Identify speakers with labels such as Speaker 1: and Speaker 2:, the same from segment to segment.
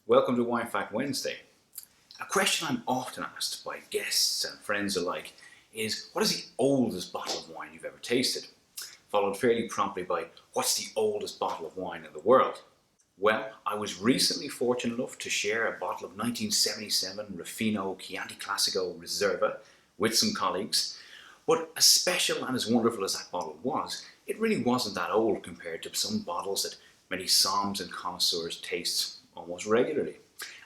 Speaker 1: Welcome to Wine Fact Wednesday. A question I'm often asked by guests and friends alike is, what is the oldest bottle of wine you've ever tasted? Followed fairly promptly by, what's the oldest bottle of wine in the world? Well, I was recently fortunate enough to share a bottle of 1977 Ruffino Chianti Classico Reserva with some colleagues. But as special and as wonderful as that bottle was, it really wasn't that old compared to some bottles that many somms and connoisseurs taste almost regularly.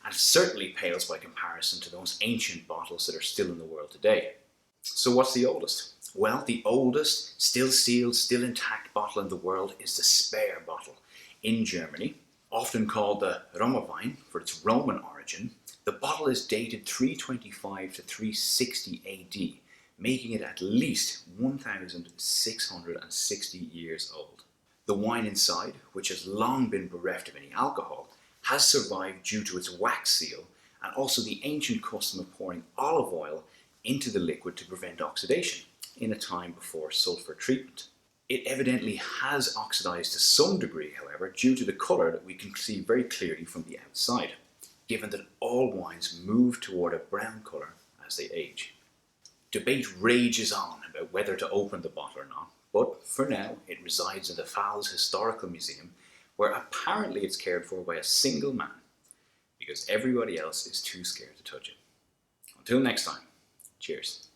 Speaker 1: And it certainly pales by comparison to those ancient bottles that are still in the world today. So what's the oldest? Well, the oldest, still sealed, still intact bottle in the world is the Speer bottle in Germany, often called the Roma for its Roman origin. The bottle is dated 325 to 360 AD, making it at least 1,660 years old. The wine inside, which has long been bereft of any alcohol, has survived due to its wax seal and also the ancient custom of pouring olive oil into the liquid to prevent oxidation in a time before sulfur treatment. It evidently has oxidized to some degree, however, due to the colour that we can see very clearly from the outside, given that all wines move toward a brown colour as they age. Debate rages on about whether to open the bottle or not, but for now it resides in the Pfalz Historical Museum, where apparently it's cared for by a single man, because everybody else is too scared to touch it. Until next time, cheers.